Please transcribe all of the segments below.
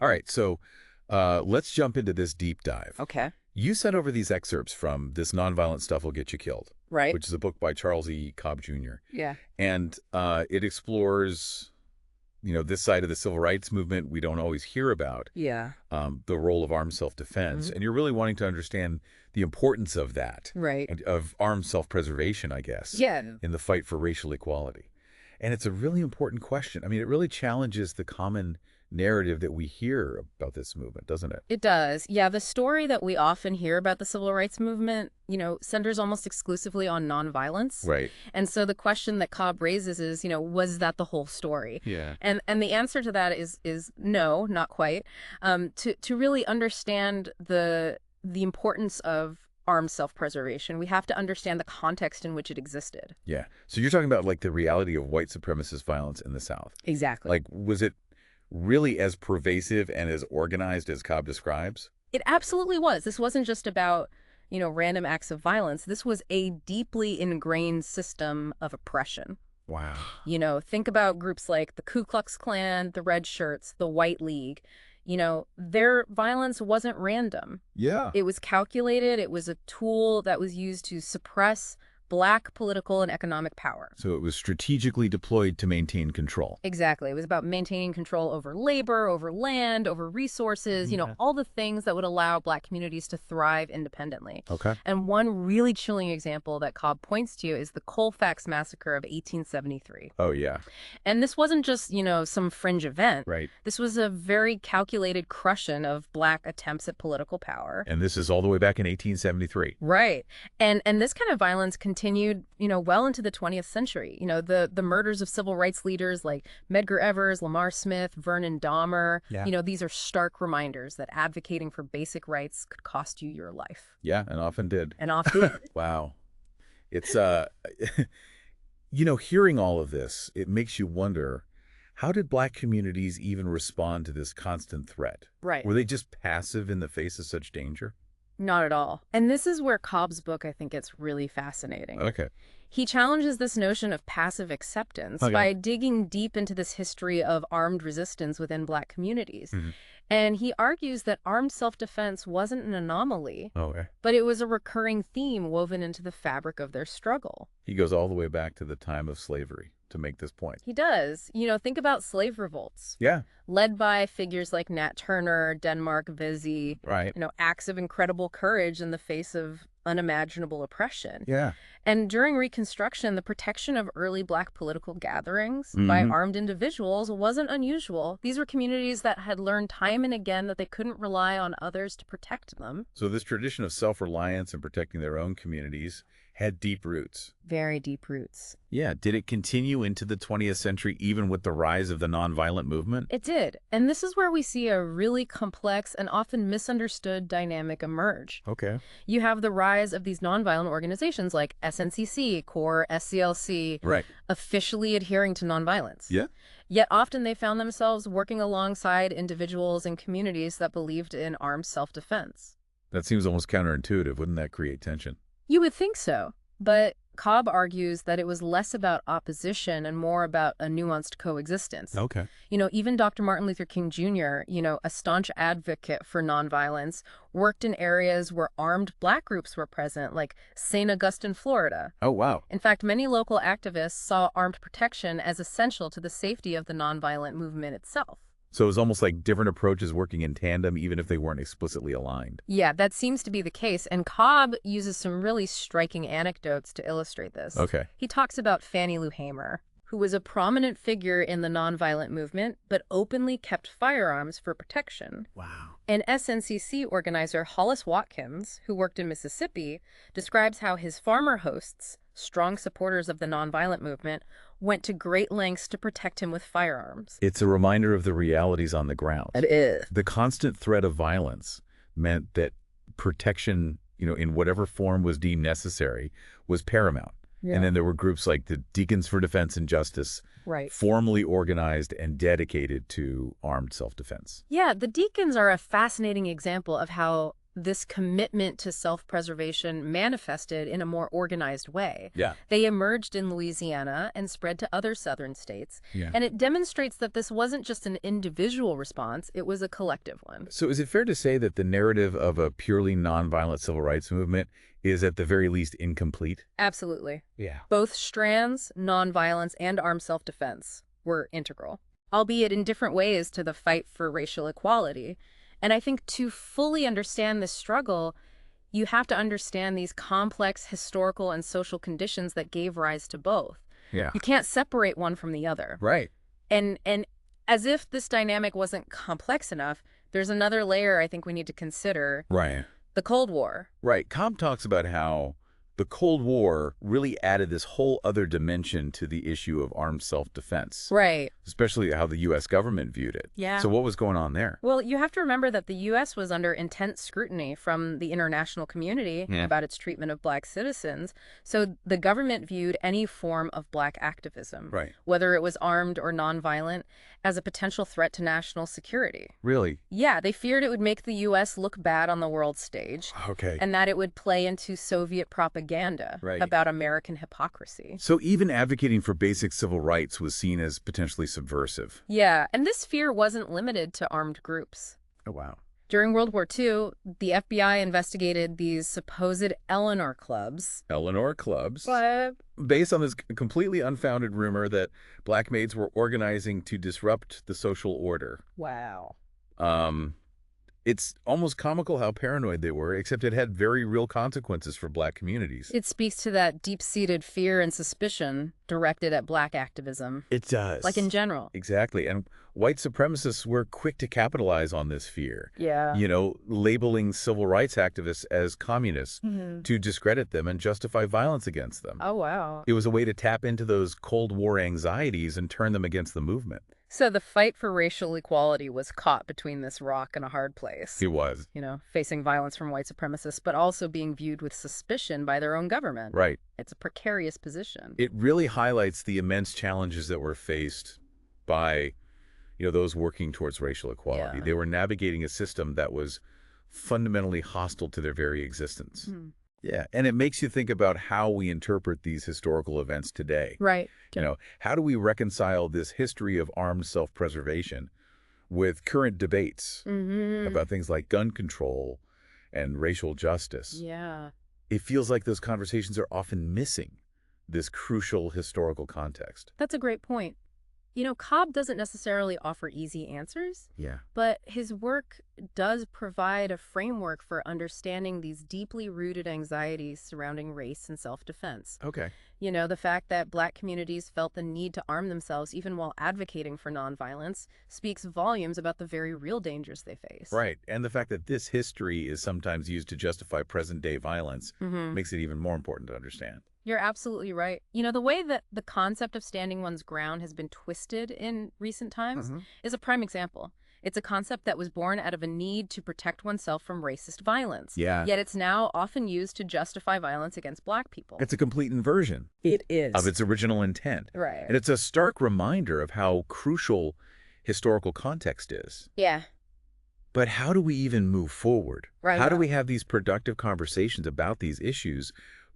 All right, so let's jump into this deep dive. Okay. You sent over these excerpts from This Nonviolent Stuff Will Get You Killed, Right. which is a book by Charles E. Cobb Jr. Yeah. And it explores, this side of the civil rights movement we don't always hear about, Yeah. the role of armed self-defense. Hmm. And you're really wanting to understand the importance of that, Right. and of armed self-preservation, I guess, Yeah. in the fight for racial equality. And it's a really important question. I mean, it really challenges the common narrative that we hear about this movement, doesn't it? It does. Yeah, the story that we often hear about the civil rights movement, centers almost exclusively on nonviolence. Right. And so the question that Cobb raises is, was that the whole story? Yeah. And the answer to that is no, not quite. To really understand the importance of armed self-preservation, we have to understand the context in which it existed. Yeah. So you're talking about like the reality of white supremacist violence in the South. Exactly. Like, was it really as pervasive and as organized as Cobb describes? It absolutely was. This wasn't just about, random acts of violence. This was a deeply ingrained system of oppression. Wow. Think about groups like the Ku Klux Klan, the Red Shirts, the White League. Their violence wasn't random. Yeah. It was calculated. It was a tool that was used to suppress Black political and economic power. So it was strategically deployed to maintain control. Exactly. It was about maintaining control over labor, over land, over resources, Yeah. all the things that would allow Black communities to thrive independently. Okay. And one really chilling example that Cobb points to is the Colfax Massacre of 1873. Oh, yeah. And this wasn't just, some fringe event. Right. This was a very calculated crushing of Black attempts at political power. And this is all the way back in 1873. Right. And this kind of violence continued, well into the 20th century. The murders of civil rights leaders like Medgar Evers, Lamar Smith, Vernon Dahmer. Yeah. These are stark reminders that advocating for basic rights could cost you your life. Yeah, and often did. And often. Wow. It's, hearing all of this, it makes you wonder, how did Black communities even respond to this constant threat? Right. Were they just passive in the face of such danger? Not at all. And this is where Cobb's book, I think, gets really fascinating. Okay. He challenges this notion of passive acceptance Okay. by digging deep into this history of armed resistance within Black communities. Mhm. And he argues that armed self-defense wasn't an anomaly, Okay. but it was a recurring theme woven into the fabric of their struggle. He goes all the way back to the time of slavery to make this point. He does. Think about slave revolts, Yeah. led by figures like Nat Turner, Denmark Vesey, Right. acts of incredible courage in the face of unimaginable oppression. Yeah. And during Reconstruction, the protection of early Black political gatherings by armed individuals wasn't unusual. These were communities that had learned time and again that they couldn't rely on others to protect them. So this tradition of self-reliance and protecting their own communities had deep roots. Very deep roots. Yeah. Did it continue into the 20th century even with the rise of the nonviolent movement? It did. And this is where we see a really complex and often misunderstood dynamic emerge. Okay. You have the rise of these nonviolent organizations like SNCC, CORE, SCLC, Right. officially adhering to nonviolence. Yeah. Yet often they found themselves working alongside individuals and communities that believed in armed self-defense. That seems almost counterintuitive. Wouldn't that create tension? You would think so, but Cobb argues that it was less about opposition and more about a nuanced coexistence. Okay. Even Dr. Martin Luther King Jr., a staunch advocate for nonviolence, worked in areas where armed Black groups were present, like St. Augustine, Florida. Oh, wow. In fact, many local activists saw armed protection as essential to the safety of the nonviolent movement itself. So it was almost like different approaches working in tandem, even if they weren't explicitly aligned. Yeah, that seems to be the case, and Cobb uses some really striking anecdotes to illustrate this. Okay. He talks about Fannie Lou Hamer, who was a prominent figure in the nonviolent movement, but openly kept firearms for protection. Wow. And SNCC organizer Hollis Watkins, who worked in Mississippi, describes how his farmer hosts, strong supporters of the nonviolent movement, went to great lengths to protect him with firearms. It's a reminder of the realities on the ground. It is. The constant threat of violence meant that protection, in whatever form was deemed necessary, was paramount. Yeah. And then there were groups like the Deacons for Defense and Justice, Right. formally organized and dedicated to armed self-defense. Yeah, the Deacons are a fascinating example of how this commitment to self-preservation manifested in a more organized way. Yeah. They emerged in Louisiana and spread to other southern states. Yeah. And it demonstrates that this wasn't just an individual response, it was a collective one. So is it fair to say that the narrative of a purely nonviolent civil rights movement is at the very least incomplete? Absolutely. Yeah. Both strands, nonviolence and armed self-defense, were integral, albeit in different ways, to the fight for racial equality. And I think to fully understand this struggle, you have to understand these complex historical and social conditions that gave rise to both. Yeah. You can't separate one from the other. Right. And as if this dynamic wasn't complex enough, there's another layer I think we need to consider. Right. The Cold War. Right. Cobb talks about how the Cold War really added this whole other dimension to the issue of armed self-defense. Right. Especially how the U.S. government viewed it. Yeah. So what was going on there? Well, you have to remember that the U.S. was under intense scrutiny from the international community about its treatment of Black citizens. So the government viewed any form of Black activism, Right. whether it was armed or nonviolent, as a potential threat to national security. Really? Yeah, they feared it would make the U.S. look bad on the world stage. Okay. And that it would play into Soviet propaganda Right. about American hypocrisy. So even advocating for basic civil rights was seen as potentially subversive. Yeah, and this fear wasn't limited to armed groups. Oh, wow. During World War II, the FBI investigated these supposed Eleanor clubs. Eleanor clubs. What? Based on this completely unfounded rumor that Black maids were organizing to disrupt the social order. Wow. It's almost comical how paranoid they were, except it had very real consequences for Black communities. It speaks to that deep-seated fear and suspicion directed at Black activism. It does. Like in general. Exactly. And white supremacists were quick to capitalize on this fear. Yeah. You know, labeling civil rights activists as communists to discredit them and justify violence against them. Oh, wow. It was a way to tap into those Cold War anxieties and turn them against the movement. So the fight for racial equality was caught between this rock and a hard place. It was. You know, facing violence from white supremacists, but also being viewed with suspicion by their own government. Right. It's a precarious position. It really highlights the immense challenges that were faced by, those working towards racial equality. Yeah. They were navigating a system that was fundamentally hostile to their very existence. Yeah, and it makes you think about how we interpret these historical events today. Right. How do we reconcile this history of armed self-preservation with current debates about things like gun control and racial justice? Yeah. It feels like those conversations are often missing this crucial historical context. That's a great point. Cobb doesn't necessarily offer easy answers, Yeah. but his work does provide a framework for understanding these deeply rooted anxieties surrounding race and self-defense. Okay. The fact that Black communities felt the need to arm themselves even while advocating for nonviolence speaks volumes about the very real dangers they face. Right. And the fact that this history is sometimes used to justify present-day violence makes it even more important to understand. You're absolutely right. The way that the concept of standing one's ground has been twisted in recent times is a prime example. It's a concept that was born out of a need to protect oneself from racist violence. Yeah. Yet it's now often used to justify violence against Black people. It's a complete inversion. It is. Of its original intent. Right. And it's a stark reminder of how crucial historical context is. Yeah. But how do we even move forward? Right. How do we have these productive conversations about these issues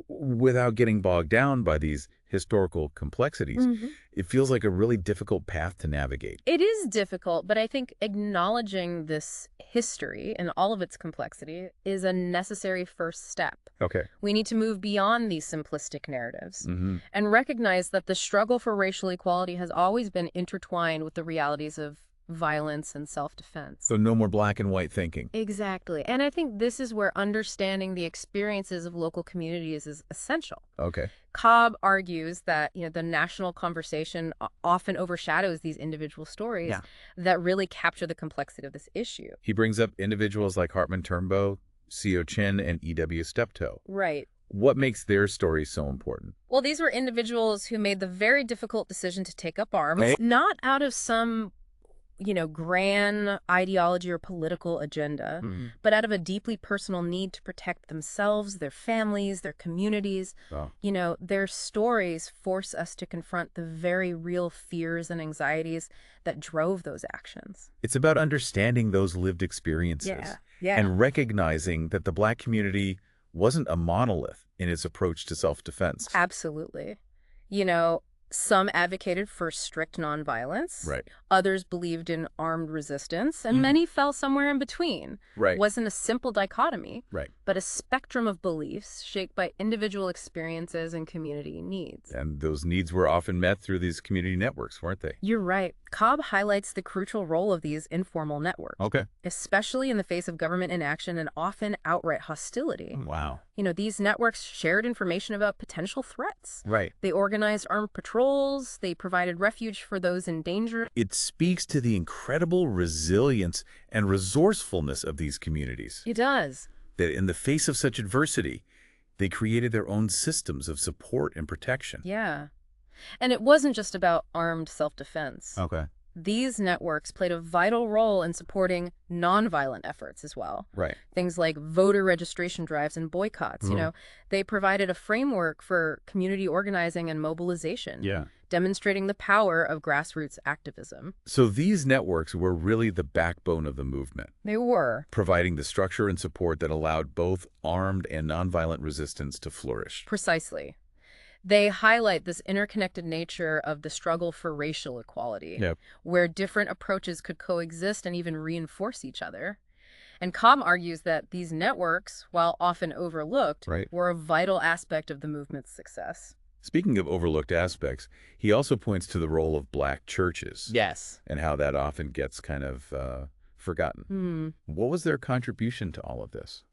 without getting bogged down by these historical complexities? It feels like a really difficult path to navigate. It is difficult, but I think acknowledging this history and all of its complexity is a necessary first step. Okay. We need to move beyond these simplistic narratives and recognize that the struggle for racial equality has always been intertwined with the realities of violence and self-defense. So no more black and white thinking. Exactly. And I think this is where understanding the experiences of local communities is essential. Okay. Cobb argues that, the national conversation often overshadows these individual stories that really capture the complexity of this issue. He brings up individuals like Hartman Turnbow, C.O. Chin, and E.W. Steptoe. Right. What makes their stories so important? Well, these were individuals who made the very difficult decision to take up arms, not out of some grand ideology or political agenda, but out of a deeply personal need to protect themselves, their families, their communities. Oh. Their stories force us to confront the very real fears and anxieties that drove those actions. It's about understanding those lived experiences Yeah. and recognizing that the Black community wasn't a monolith in its approach to self-defense. Absolutely. You know, some advocated for strict nonviolence. Right. Others believed in armed resistance, and many fell somewhere in between. Right. Wasn't a simple dichotomy, Right. but a spectrum of beliefs shaped by individual experiences and community needs. And those needs were often met through these community networks, weren't they? You're right. Cobb highlights the crucial role of these informal networks, Okay. especially in the face of government inaction and often outright hostility. Wow. These networks shared information about potential threats. Right. They organized armed patrols. They provided refuge for those in danger. It speaks to the incredible resilience and resourcefulness of these communities, It does. that in the face of such adversity, they created their own systems of support and protection. Yeah. And it wasn't just about armed self-defense. Okay. These networks played a vital role in supporting nonviolent efforts as well. Right. Things like voter registration drives and boycotts. They provided a framework for community organizing and mobilization, Yeah. demonstrating the power of grassroots activism. So these networks were really the backbone of the movement, They were. providing the structure and support that allowed both armed and nonviolent resistance to flourish. Precisely. They highlight this interconnected nature of the struggle for racial equality, Yep. where different approaches could coexist and even reinforce each other. And Cobb argues that these networks, while often overlooked, Right. were a vital aspect of the movement's success. Speaking of overlooked aspects, he also points to the role of Black churches Yes. and how that often gets kind of forgotten. What was their contribution to all of this?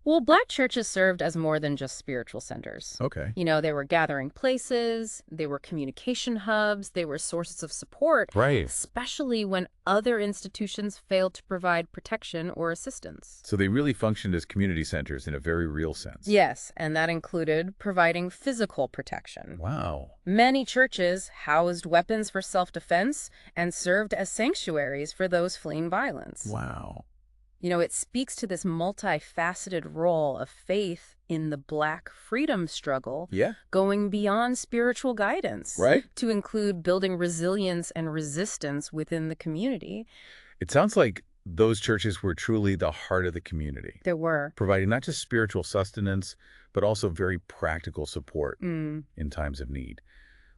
Well, Black churches served as more than just spiritual centers. Okay. They were gathering places, they were communication hubs, they were sources of support, Right. especially when other institutions failed to provide protection or assistance. So they really functioned as community centers in a very real sense. Yes, and that included providing physical protection. Wow. Many churches housed weapons for self-defense and served as sanctuaries for those fleeing violence. Wow. It speaks to this multifaceted role of faith in the Black freedom struggle, Yeah. going beyond spiritual guidance, Right. to include building resilience and resistance within the community. It sounds like those churches were truly the heart of the community, There were. providing not just spiritual sustenance, but also very practical support in times of need.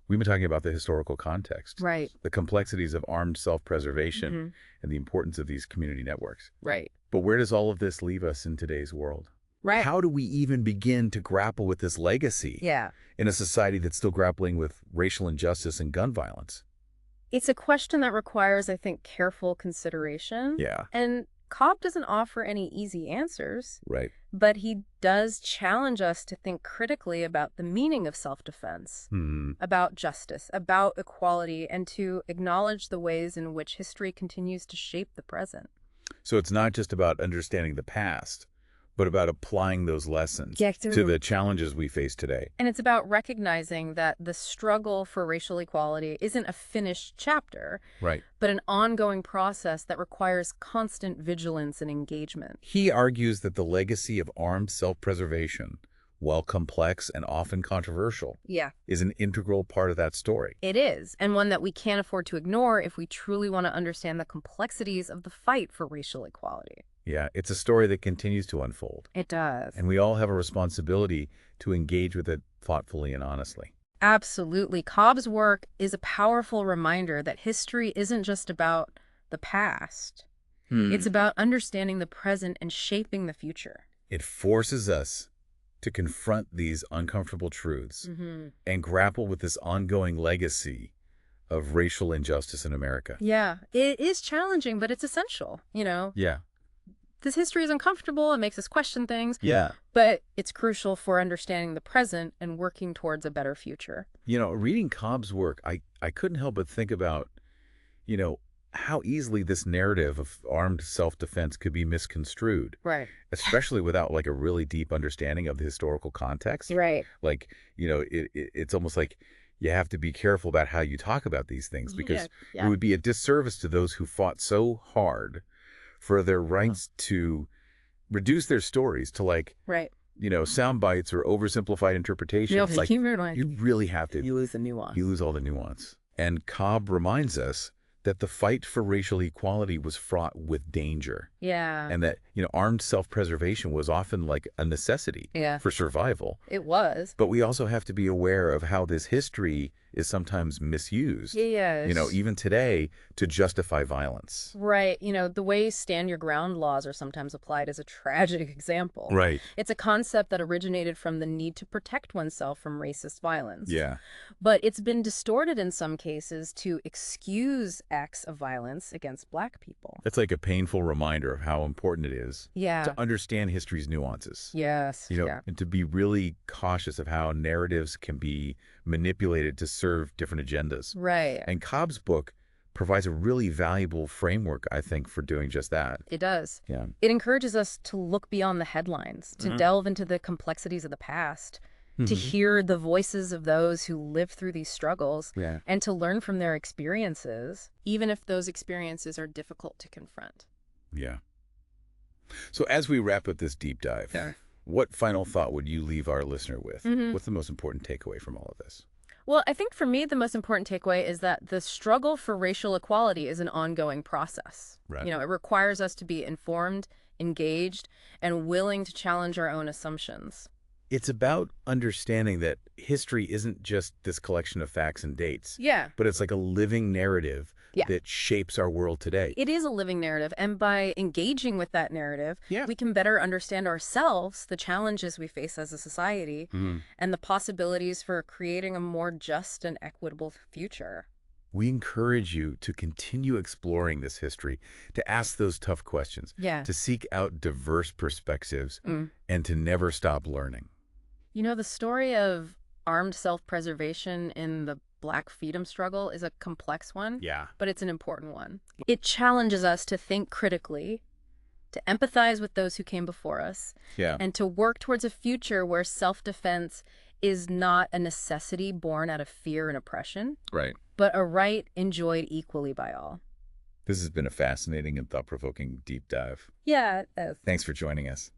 We've been talking about the historical context, Right. the complexities of armed self-preservation, and the importance of these community networks. Right. But where does all of this leave us in today's world? Right. How do we even begin to grapple with this legacy Yeah. in a society that's still grappling with racial injustice and gun violence? It's a question that requires, I think, careful consideration. Yeah. And Cobb doesn't offer any easy answers, Right. but he does challenge us to think critically about the meaning of self-defense, about justice, about equality, and to acknowledge the ways in which history continues to shape the present. So it's not just about understanding the past, but about applying those lessons Yeah, to the challenges we face today. And it's about recognizing that the struggle for racial equality isn't a finished chapter, Right. but an ongoing process that requires constant vigilance and engagement. He argues that the legacy of armed self-preservation, while complex and often controversial, Yeah. is an integral part of that story. It is, and one that we can't afford to ignore if we truly want to understand the complexities of the fight for racial equality. Yeah, it's a story that continues to unfold, It does. and we all have a responsibility to engage with it thoughtfully and honestly. Absolutely. Cobb's work is a powerful reminder that history isn't just about the past. It's about understanding the present and shaping the future. It forces us to confront these uncomfortable truths and grapple with this ongoing legacy of racial injustice in America. Yeah, it is challenging, but it's essential. Yeah. This history is uncomfortable. It makes us question things. Yeah. But it's crucial for understanding the present and working towards a better future. Reading Cobb's work, I couldn't help but think about, how easily this narrative of armed self-defense could be misconstrued, Right. especially without like a really deep understanding of the historical context. Right. Like, it's almost like you have to be careful about how you talk about these things Yeah, because it yeah. would be a disservice to those who fought so hard for their rights to reduce their stories to like, Right. sound bites or oversimplified You interpretations. know, Like, you realize you really have to, you lose the nuance. you lose all the nuance. And Cobb reminds us that the fight for racial equality was fraught with danger Yeah. and that, armed self-preservation was often like a necessity Yeah. for survival. It was. But we also have to be aware of how this history is sometimes misused, Yes. even today to justify violence. Right. The way stand your ground laws are sometimes applied is a tragic example. Right. It's a concept that originated from the need to protect oneself from racist violence. Yeah. But it's been distorted in some cases to excuse acts of violence against Black people. That's like a painful reminder of how important it is Yeah. to understand history's nuances. Yes. Yeah. And to be really cautious of how narratives can be manipulated to serve different agendas. Right. And Cobb's book provides a really valuable framework, I think, for doing just that. It does. Yeah. It encourages us to look beyond the headlines, to delve into the complexities of the past, to hear the voices of those who lived through these struggles, Yeah. and to learn from their experiences, even if those experiences are difficult to confront. Yeah. So as we wrap up this deep dive, what final thought would you leave our listener with? What's the most important takeaway from all of this? Well, I think for me, the most important takeaway is that the struggle for racial equality is an ongoing process. Right. It requires us to be informed, engaged, and willing to challenge our own assumptions. It's about understanding that history isn't just this collection of facts and dates, Yeah. but it's like a living narrative that shapes our world today. It is a living narrative, and by engaging with that narrative, Yeah. we can better understand ourselves, the challenges we face as a society, and the possibilities for creating a more just and equitable future. We encourage you to continue exploring this history, to ask those tough questions, Yeah. to seek out diverse perspectives, and to never stop learning. The story of armed self-preservation in the Black freedom struggle is a complex one, but it's an important one. It challenges us to think critically, to empathize with those who came before us, and to work towards a future where self-defense is not a necessity born out of fear and oppression, Right. but a right enjoyed equally by all. This has been a fascinating and thought-provoking deep dive. Yeah. Thanks for joining us.